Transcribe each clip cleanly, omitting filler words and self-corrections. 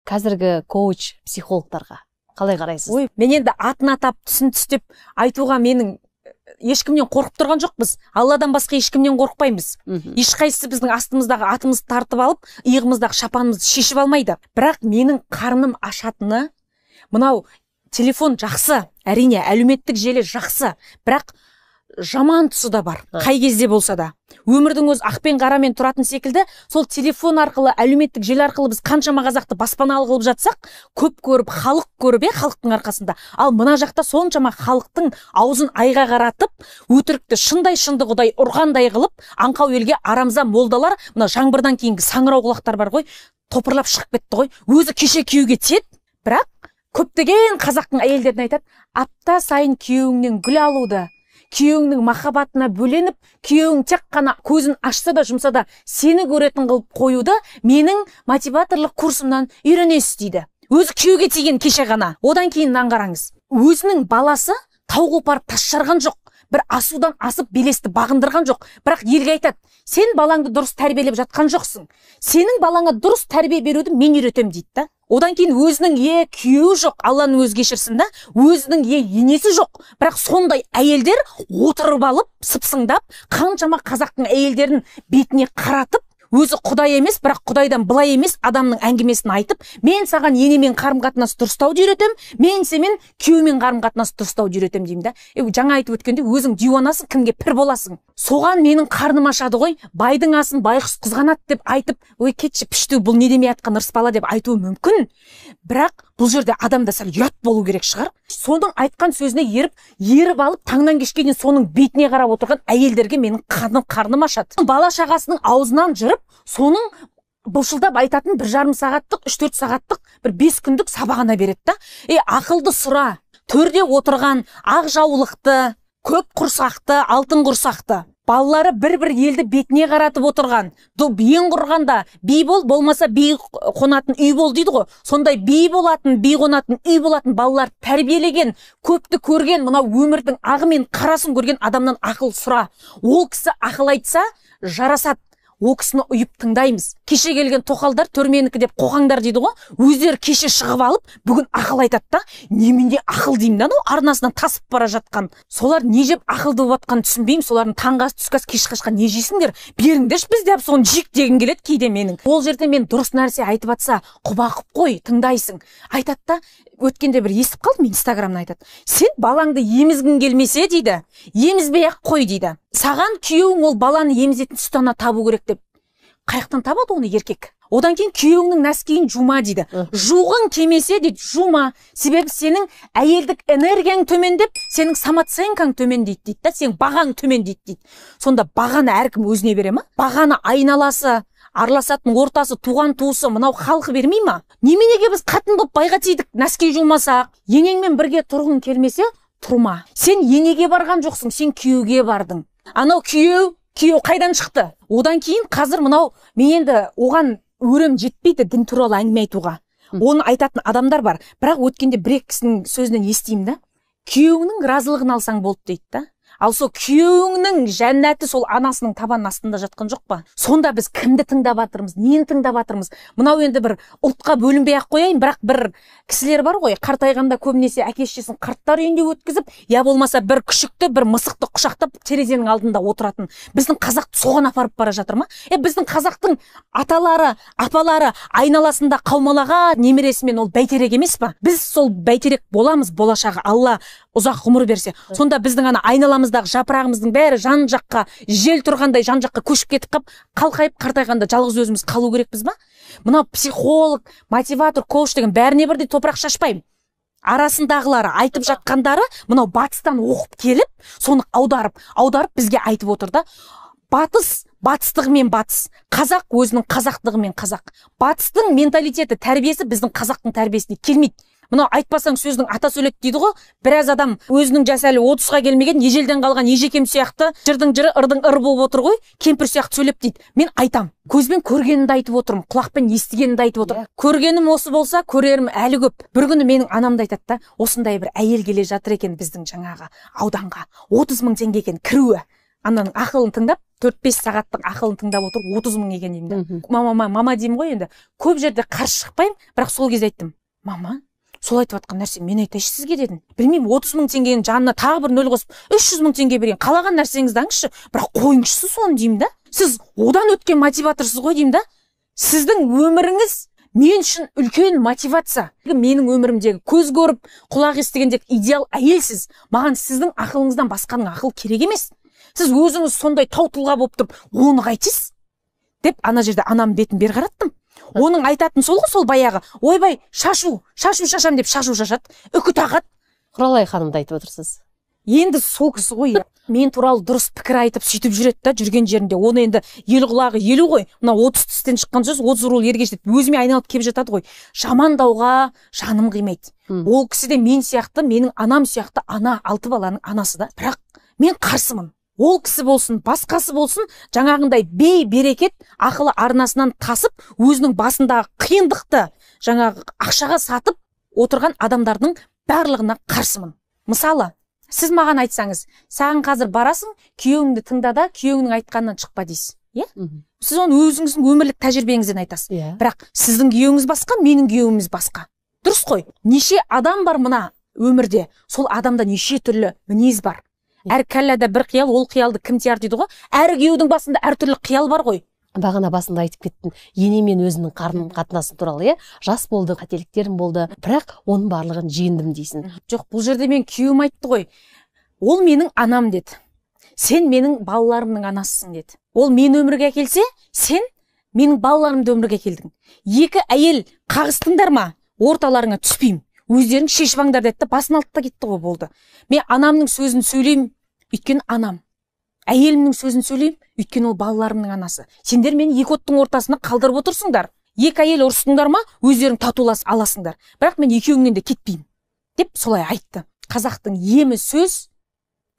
қазіргі коуч психологтарға қалай қарайсыз? Ой, мен енді атын атап түсін түстеп айтуға менің ешкімнен қорқып тұрған жоқпыз. Алладан басқа ешкімнен қорықпаймыз. Ешқайсысы біздің астымыздағы атымызды тартып алып, иығымыздағы шапанымызды шешіп алмайды. Бірақ менің қарным ашатыны, мынау телефон жақсы, әрине әлеуметтік желі жақсы, бірақ жаман тұсы да бар, қай кезде болса да. Өмірдің өз ақпен қарамен тұратын секілді, сол телефон арқылы, әлеуметтік желі арқылы біз қаншама қазақты баспаналы қылып жатсақ, көп көріп, халық көріп, халықтың арқасында. Ал мына жақта соншама халықтың аузын айға қаратып, өтірікті шындай шындығыдай ұрғандай қылып, аңқау елге арамза молдалар, мына жаңбырдан кейінгі саңырау құлақтар бар ғой, топырлап шығып кетті ғой. Өзі кеше күйеуге тиеді, бірақ көптеген қазақтың әйелдеріне айтады, апта сайын күйеуіңнен гүл алуды, күйеуіңнің махаббатына бөленіп, күйеуің тек қана көзін ашса да жұмса да сені көретін қылып қоюды менің мотиваторлық курсымнан үйренесіз дейді. Өзі күйеуге тиген кеше ғана. Одан кейін қараңыз. Өзінің баласы тау қопарып тас жарған жоқ. Бір асудан асып белесті бағындырған жоқ. Бірақ елге айтады, сен балаңды дұрыс тәрбиелеп жатқан жоқсың. Сенің балаңа дұрыс тәрбие беруді мен үйретем дейді да. Одан кейін өзінің күйеуі жоқ, Алланың өзі кешірсін да, өзінің енесі жоқ. Бірақ сондай әйелдер отырып алып, сыпсыңдап, қаншама қазақтың әйелдерін бетіне қаратып, өзі құдай емес, бірақ құдайдан былай емес адамның әңгімесін айтып, мен саған енемен қарым-қатынас дұрыстауды үйретем, мен семен күйеумен қарым-қатынас дұрыстауды үйретем деймін да. Жаңа айтып өткенде өзің диуанасың, кімге пір боласың. Соған менің қарным ашады ғой, байдың асын байқұс қызғанады деп айтып, ой кетші пішту, бұл не демей атқан ырыс бала деп айтуы мүмкін. Бірақ бұл жерде адамда сәл ұят болу керек шығар. Соның айтқан сөзіне еріп алып, таңнан кешке дейін соның бетіне қарап отырған әйелдерге менің қарным ашады. Бала шағасының аузынан жырып, соның бұлшылдап айтатын 1,5 сағаттық, 3-4 сағаттық, бір 5 күндік сабағына береді да. Ақылды сұра, төрде отырған ақ жаулықты, көп құрсақты, алтын құрсақты балалары бір елді бетіне қаратып отырған, биін құрғанда би бол, болмаса би қонатын үй бол дейді ғой. Сондай би болатын, би қонатын үй болатын балалар тәрбиелеген, көпті көрген, мынау өмірдің ағы мен қарасын көрген адамнан ақыл сұра. Ол кісі ақыл айтса жарасады. О кісіні ұйып тыңдаймыз. Кеше келген тоқалдар төрменікі деп қоқаңдар дейді ғой. Өздері кеше шығып алып, бүгін ақыл айтады да. Неменде ақыл деймін да, арнасынан тасып бара жатқан. Солар не жеп ақылды болып жатқанын түсінбеймін. Солардың таңғы түскас кешкі асқа не жейсіңдер? Беріңдерші біз деп соны жейік деген келеді кейде менің. Ол жерде мен дұрыс нәрсе айтып жатса, құба қып қой, тыңдайсың. Айтады да, өткенде бір естіп қалдым, инстаграмнан айтады. Сен балаңды емізгің келмесе дейді, емізбей ақ қой дейді. Саған күйеуің ол баланы емізетін тұстана табу керек деп. Қаяқтан табады оны еркек? Одан кейін күйеуіңнің нәскиін жума дейді. Жуғың кемесе дейді, жума. Себебі сенің әйелдік энергияң төмендеп, сенің самооценкаң төмендейді дейді да, сенің бағаң төмендейді дейді. Сонда бағаны әркім өзіне бере ма? Бағаны айналасы, араласатын ортасы, туған туысы, мынау халқы бермей ма? Неменеге біз қатын болып байға тидік, нәски жумасақ? Енеңмен бірге тұрғың келмесе, тұрма. Сен енеге барған жоқсың, сен күйеуге бардың. Анау күйеу қайдан шықты? Одан кейін қазір мынау, мен енді оған өрем жетпейді дін туралы әңгіме айтуға. Оны айтатын адамдар бар. Бірақ өткенде бір кісінің сөзінен естеймін да. Күйеуіңнің разылығын алсаң болды дейді да. Ал сол күйеуіңнің жәннәті сол анасының табанының астында жатқан жоқ па? Сонда біз кімді тыңдап жатырмыз, нені тыңдап жатырмыз? Мынау енді бір ұлтқа бөлінбей ақ қояйын, бірақ бір кісілер бар ғой, қартайғанда көбінесе әке-шешесін қарттар үйінде өткізіп, я болмаса бір күшікті, бір мысықты құшақтап терезенің алдында отыратын. Біздің қазақ соған апарып бара жатыр ма? Біздің қазақтың аталары, апалары айналасында қаумалаған немересімен ол бәйтерек емес па? Біз сол бәйтерек боламыз болашағы, Алла ұзақ ғұмыр берсе. Сонда біздің айналамыздағы жапырағымыздың бәрі жан жаққа, жел тұрғандай жан жаққа көшіп кетіп қалқайып қартайғанда жалғыз өзіміз қалу керекпіз ба? Мынау психолог, мотиватор, коуч деген бәріне бірдей топырақ шашпаймын. Арасындағылары айтып жатқандары мынау батыстан оқып келіп, соны аударып бізге айтып отыр да. Батыс батыстығымен батыс, қазақ өзінің қазақтығымен қазақ. Батыстың менталитеті, тәрбиесі біздің қазақтың тәрбиесіне келмейді. Мынау айтпасаң сөздің ата сөйлет дейді ғой. Біраз адам өзінің жасы әлі 30-ға келмеген, ежелден қалған ежекем сияқты, жырдың жыры, ырдың ыр болып отыр ғой, кемпір сияқты сөйлеп дейді. Мен айтам, көзбен көргенімді айтып отырмын, құлақпен естігенімді айтып отырмын. Көргенім осы болса, көрерім әлі көп. Bir күні менің анамды айтады да, осындай бір әйел келе жатыр екен біздің жаңағы ауданға. 30 мың теңге екен кіруі. Ананың ақылын тыңдап, 4-5 сағаттық ақылын тыңдап отырып 30 мың екен деймін да. Мама деймін ғой енді. Көп жерде қарсы шықпаймын, бірақ сол кезде айттым. Мама, сол айтып жатқан нәрсе мен айтайыншы сізге дедім. Білмеймін, 30 мың теңгенің жанына тағы бір нөл қосып 300 мың теңге берейін. Қалаған нәрсеңізді аңызшы, бірақ қойыңызшы соны деймін да. Сіз одан өткен мотиваторсыз ғой деймін да. Сіздің өміріңіз мен үшін үлкен мотивация. Менің өмірімдегі көз көріп, құлақ естігендегі идеал әйелсіз. Маған сіздің ақылыңыздан басқаның ақыл керек емес. Сіз өзіңіз сондай тау тұлға болып тұрып, оны қайтесіз? Деп ана жерде анам бетін бер қараттым. Оның айтатын сол ғой, сол баяғы. Ойбай, шашу шашам деп шашу шашады, үкі тағады. Құралай ханымды айтып отырсыз. Енді сол кісі ғой. Мен туралы дұрыс пікір айтып сөйтіп жүреді да, жүрген жерінде. Оны енді ел құлағы елу ғой. Мына 30 тістен шыққан сөз 30 рул ерге жетеді. Өзіме айналып келіп жатады ғой. Жамандауға жаным қимайды. Ол кісі де мен сияқты, менің анам сияқты ана, 6 баланың анасы да. Бірақ мен қарсымын. Ол кісі болсын, басқасы болсын, жаңағындай бей берекет ақылы арнасынан тасып, өзінің басындағы қиындықты жаңағы ақшаға сатып отырған адамдардың барлығына қарсымын. Мысалы, сіз маған айтсаңыз, саған қазір барасың, күйеуіңді тыңда да, күйеуіңнің айтқанынан шықпа дейсіз. Иә? Сіз оны өзіңіздің өмірлік тәжірибеңізден айтасыз. Бірақ сіздің күйеуіңіз басқа, менің күйеуіміз басқа. Дұрыс қой. Неше адам бар мына өмірде, сол адамда неше түрлі мінез бар. Әр кәлләда бір қиял, ол қиялды кім тияр дейді ғой. Әр күйеудің басында әртүрлі қиял бар ғой. Бағана басында айтып кеттім, ене мен өзінің қарым қатынасы туралы, иә, жас болды, қателіктерім болды, бірақ оның барлығын жеңдім дейсің. Жоқ, бұл жерде мен күйеуім айтты ғой. Ол менің анам деді. Сен менің балаларымның анасысың деді. Ол мен өмірге әкелсе, сен менің балаларымды өмірге әкелдің. Екі әйел қағыстыңдар ма? Орталарыңа түспеймін. Өздерің шешіп аңдар деді, басын алды да кетті ғой, болды. Мен анамның сөзін сөйлеймін, өйткені анам. Әйелімнің сөзін сөйлеймін, өйткені ол балаларымның анасы. Сендер мені екі оттың ортасына қалдырып отырсыңдар. Екі әйел ұрыстыңдар ма, өздерің татулас аласыңдар. Бірақ мен екеуіңнен де кетпеймін. Деп солай айтты. Қазақтың емі сөз,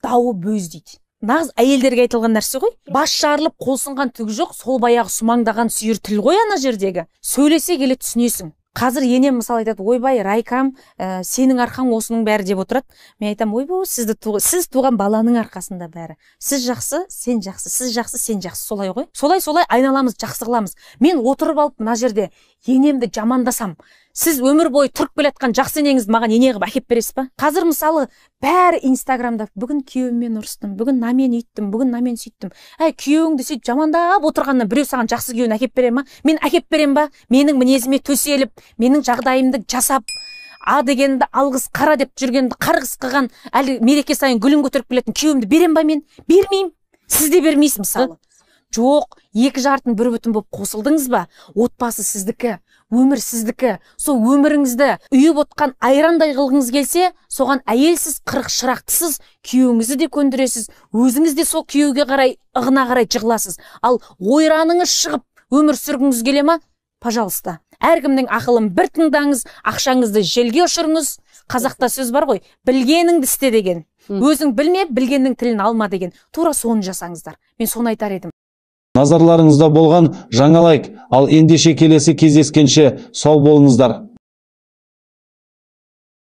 дауы бөз дейді. Нағыз әйелдерге айтылған нәрсе ғой. Бас жарылып қол сынған түгі жоқ, сол баяғы сумаңдаған сүйір тіл ғой ана жердегі. Сөйлесе келе түсінесің. Қазір енем мысалы айтады, ойбай, Райкам, сенің арқаң осының бәрі деп отырады. Мен айтам, ойбай, сіз туған баланың арқасында бәрі. Сіз жақсы, сен жақсы, сіз жақсы, сен жақсы, солай ғой. Солай айналамыз, жақсы қыламыз. Мен отырып алып мына жерде енемді жамандасам, сіз өмір бойы тұрып келатқан жақсы енеңізді маған ене қылып әкеп бересіз ба? Қазір мысалы бәрі инстаграмда, бүгін күйеуіммен ұрыстым, бүгін намен үйттім, бүгін намен сөйттім. Күйеуіңді сөйтіп жамандап отырғаннан біреу саған жақсы күйеуін әкеп бере ма? Мен әкеп берем ба? Менің мінезіме төселіп, менің жағдайымды жасап, а дегенді алғыс қара деп жүргенді қарғыс қылған, әлі мереке сайын гүлін көтеріп келетін күйеуімді берем ба мен? Бермеймін. Сіз де бермейсіз мысалы. Жоқ, екі жартын бір бүтін болып қосылдыңыз ба? Отбасы сіздікі, өмір сіздікі. Сол өміріңізді үйіп отқан айрандай қылғыңыз келсе, соған әйелсіз, қырық шырақтысыз, күйеуіңізді де көндіресіз, өзіңіз де сол күйеуге қарай, ығына қарай жығыласыз. Ал ойраныңыз шығып, өмір сүргіңіз келе ма? Пожалуйста. Әркімнің ақылын бір тыңдаңыз, ақшаңызды желге ұшырыңыз. Қазақта сөз бар ғой, білгеніңді істе деген. Өзің білме, білгеннің тілін алма деген. Тура соны жасаңыздар. Мен соны айтар едім. Назарларыңызда болған жаңалайк, ал ендеше келесі кездескенше сау болыңыздар.